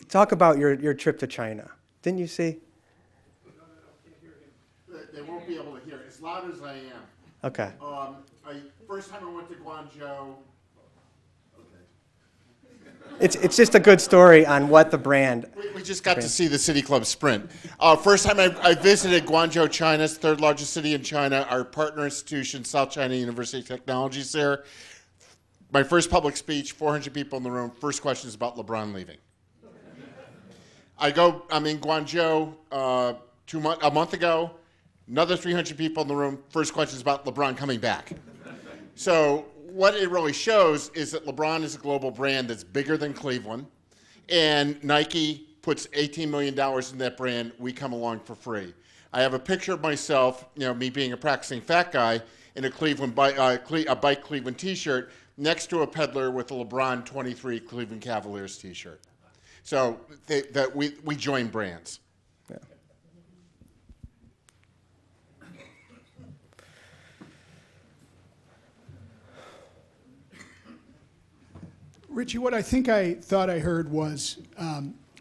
talk about your trip to China. Didn't you see? They won't be able to hear as loud as I am. Okay. First time I went to Guangzhou. It's just a good story on what the brand. We just got to see the City Club Sprint. First time I visited Guangzhou, China, it's the third largest city in China. Our partner institution, South China University of Technology, is there. My first public speech, 400 people in the room. First question is about LeBron leaving. I'm in Guangzhou a month ago. Another 300 people in the room. First question is about LeBron coming back. So what it really shows is that LeBron is a global brand that's bigger than Cleveland, and Nike puts $18 million in that brand. We come along for free. I have a picture of myself, me being a practicing fat guy, in a Bike Cleveland T-shirt next to a peddler with a LeBron 23 Cleveland Cavaliers T-shirt. So we join brands. Yeah. Richie, what I thought I heard was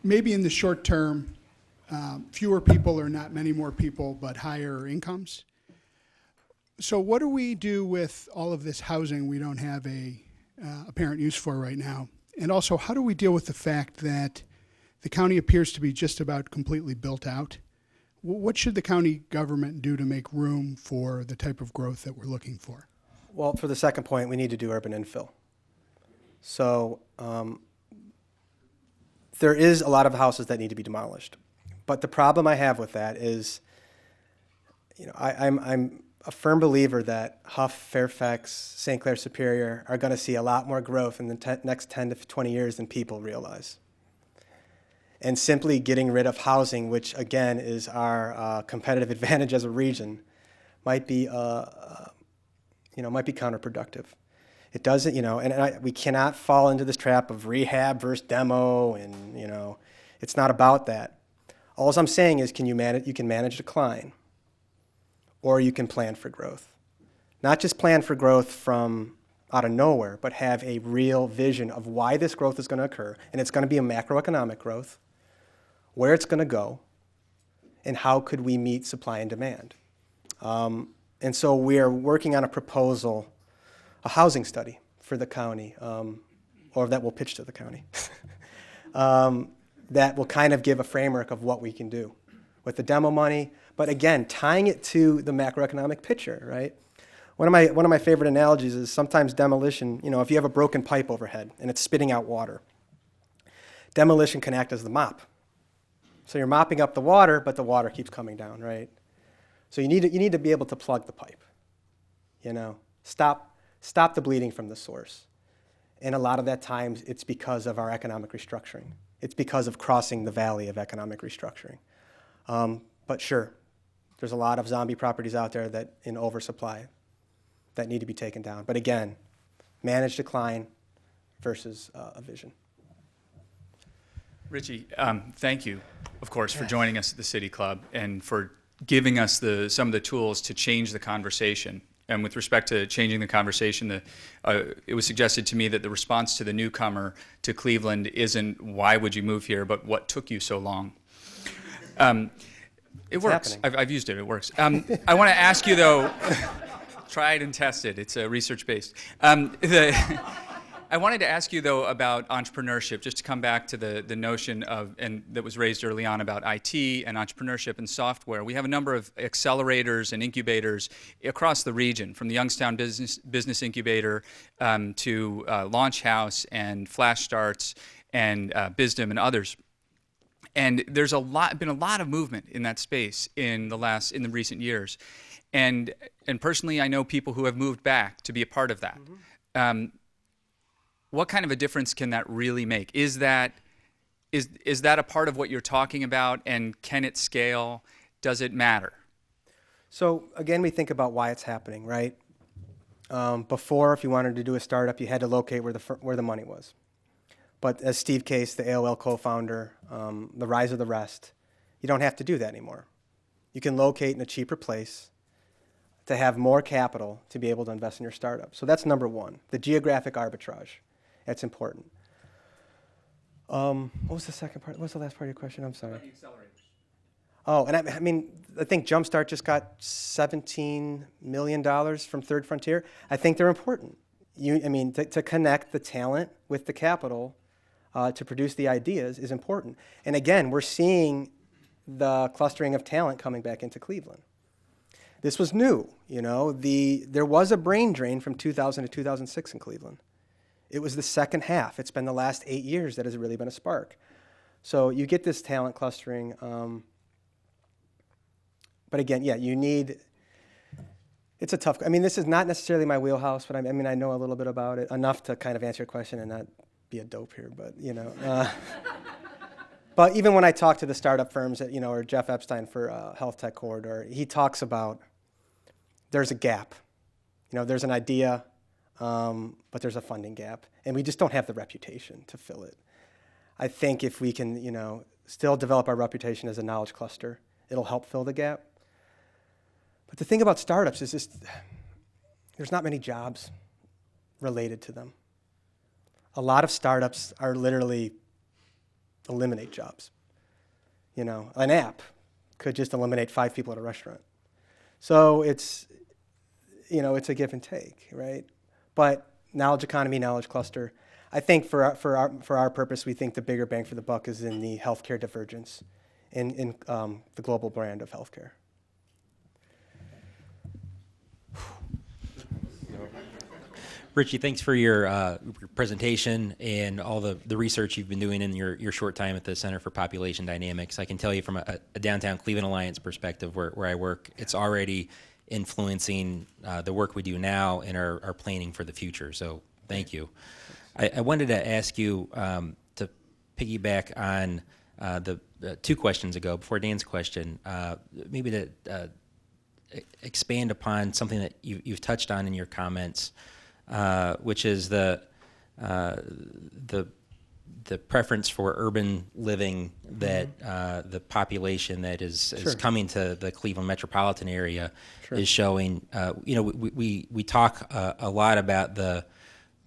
maybe in the short term, fewer people or not many more people, but higher incomes. So what do we do with all of this housing we don't have a apparent use for right now? And also, how do we deal with the fact that the county appears to be just about completely built out? What should the county government do to make room for the type of growth that we're looking for? Well, for the second point, we need to do urban infill. So there is a lot of houses that need to be demolished. But the problem I have with that is, I'm a firm believer that Huff, Fairfax, St. Clair Superior are going to see a lot more growth in the next 10 to 20 years than people realize. And simply getting rid of housing, which again is our competitive advantage as a region, might be counterproductive. It doesn't, we cannot fall into this trap of rehab versus demo, and it's not about that. All I'm saying is, you can manage decline, or you can plan for growth. Not just plan for growth from out of nowhere, but have a real vision of why this growth is going to occur, and it's going to be a macroeconomic growth, where it's going to go, and how could we meet supply and demand. And so we are working on a proposal, a housing study for the county, or that we'll pitch to the county, that will kind of give a framework of what we can do with the demo money, but again, tying it to the macroeconomic picture, right? One of my favorite analogies is sometimes demolition, if you have a broken pipe overhead and it's spitting out water, demolition can act as the mop. So you're mopping up the water, but the water keeps coming down, right? So you need to be able to plug the pipe, stop the bleeding from the source. And a lot of that times it's because of our economic restructuring. It's because of crossing the valley of economic restructuring. But sure, there's a lot of zombie properties out there that in oversupply that need to be taken down. But again, manage decline versus a vision. Richie, thank you, of course, for joining us at the City Club and for giving us some of the tools to change the conversation And with respect to changing the conversation, it was suggested to me that the response to the newcomer to Cleveland isn't why would you move here, but what took you so long. It works. I've used it. It works. I want to ask you, though, tried and tested. It's research-based. I wanted to ask you, though, about entrepreneurship, just to come back to the notion of, and that was raised early on about IT and entrepreneurship and software. We have a number of accelerators and incubators across the region, from the Youngstown Business Incubator to Launch House and Flash Starts and Bizdom and others. And there's been a lot of movement in that space in the recent years. And personally, I know people who have moved back to be a part of that. Mm-hmm. What kind of a difference can that really make? Is that a part of what you're talking about, and can it scale? Does it matter? So again, we think about why it's happening, right? Before, if you wanted to do a startup, you had to locate where the money was. But as Steve Case, the AOL co-founder, the rise of the rest, you don't have to do that anymore. You can locate in a cheaper place to have more capital to be able to invest in your startup. So that's number one, the geographic arbitrage. That's important. What was the second part? What was the last part of your question? I'm sorry. About the accelerators. Oh, and I think Jumpstart just got $17 million from Third Frontier. I think they're important. To connect the talent with the capital to produce the ideas is important. And again, we're seeing the clustering of talent coming back into Cleveland. This was new, there was a brain drain from 2000 to 2006 in Cleveland. It was the second half. It's been the last 8 years that has really been a spark. So you get this talent clustering. But again, yeah, it's a tough, this is not necessarily my wheelhouse, but I know a little bit about it, enough to kind of answer your question and not be a dope here, but, But even when I talk to the startup firms, or Jeff Epstein for Health Tech Corridor, he talks about there's a gap. There's an idea, but there's a funding gap, and we just don't have the reputation to fill it. I think if we can, still develop our reputation as a knowledge cluster, it'll help fill the gap. But the thing about startups is just there's not many jobs related to them. A lot of startups are literally eliminate jobs. An app could just eliminate 5 people at a restaurant. So it's a give and take, right? But knowledge economy, knowledge cluster. I think for our purpose, we think the bigger bang for the buck is in the healthcare divergence, in the global brand of healthcare. Richey, thanks for your presentation and all the research you've been doing in your short time at the Center for Population Dynamics. I can tell you from a Downtown Cleveland Alliance perspective where I work, it's already influencing the work we do now and our planning for the future. So thank you. I wanted to ask you to piggyback on the 2 questions ago, before Dan's question, maybe to expand upon something that you've touched on in your comments, which is the preference for urban living that the population that is coming to the Cleveland metropolitan area is showing. We talk a lot about the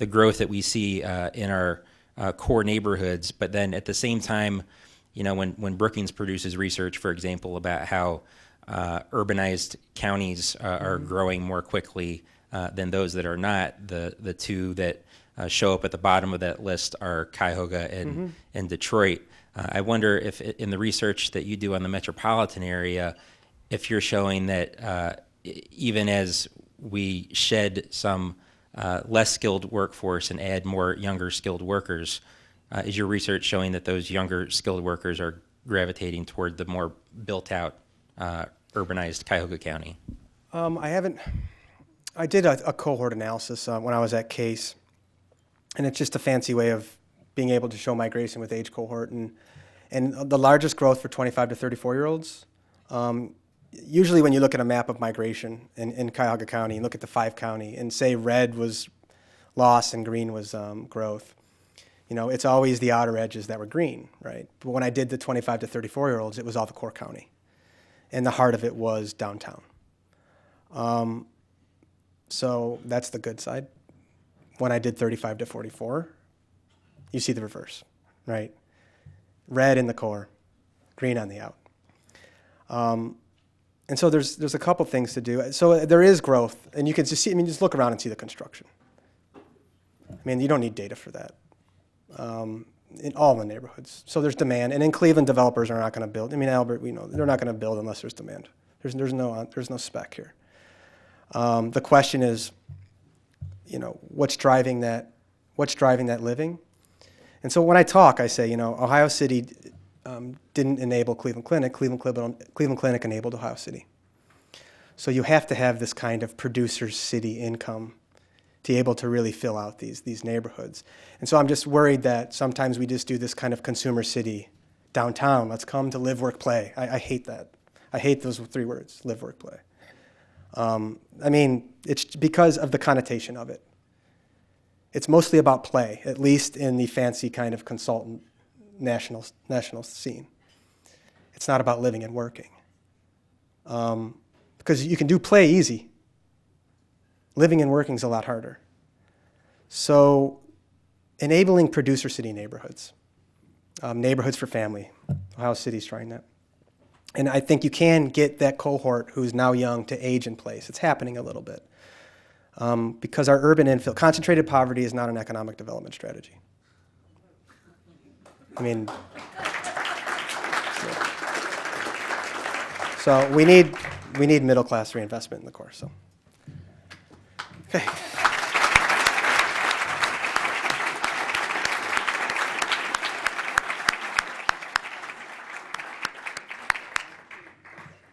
growth that we see in our core neighborhoods, but then at the same time, when Brookings produces research, for example, about how urbanized counties are growing more quickly than those that are not, the 2 that show up at the bottom of that list are Cuyahoga and Detroit. I wonder if in the research that you do on the metropolitan area, if you're showing that even as we shed some less skilled workforce and add more younger skilled workers, is your research showing that those younger skilled workers are gravitating toward the more built out urbanized Cuyahoga County? I did a cohort analysis when I was at Case, and it's just a fancy way of being able to show migration with age cohort. And the largest growth for 25 to 34-year-olds, usually when you look at a map of migration in Cuyahoga County and look at the 5-county and say red was loss and green was growth, it's always the outer edges that were green, right? But when I did the 25 to 34-year-olds, it was all the core county. And the heart of it was downtown. So that's the good side. When I did 35 to 44, you see the reverse, right? Red in the core, green on the out. And so there's a couple things to do. So there is growth, and you can just see, I mean, just look around and see the construction. I mean, you don't need data for that. In all the neighborhoods. So there's demand, and in Cleveland, developers are not going to build. I mean, Albert, we know they're not going to build unless there's demand. There's no spec here. The question is, what's driving that living? And so when I talk, I say, Ohio City didn't enable Cleveland Clinic. Cleveland Clinic enabled Ohio City. So you have to have this kind of producer city income to be able to really fill out these neighborhoods. And so I'm just worried that sometimes we just do this kind of consumer city downtown. Let's come to live, work, play. I hate that. I hate those three words, live, work, play. I mean, it's because of the connotation of it. It's mostly about play, at least in the fancy kind of consultant national scene. It's not about living and working. Because you can do play easy. Living and working is a lot harder. So enabling producer city neighborhoods, neighborhoods for family. Ohio City's trying that. And I think you can get that cohort who's now young to age in place. It's happening a little bit. Because our urban infill, concentrated poverty is not an economic development strategy. I mean, so we need middle class reinvestment in the core. So, okay.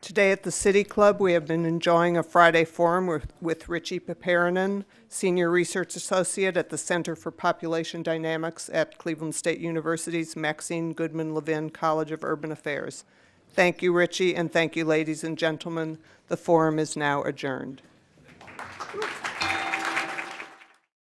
Today at the City Club, we have been enjoying a Friday forum with Richey Piiparinen, Senior Research Associate at the Center for Population Dynamics at Cleveland State University's Maxine, Goodman, Levin College of Urban Affairs. Thank you, Richey, and thank you, ladies and gentlemen. The forum is now adjourned.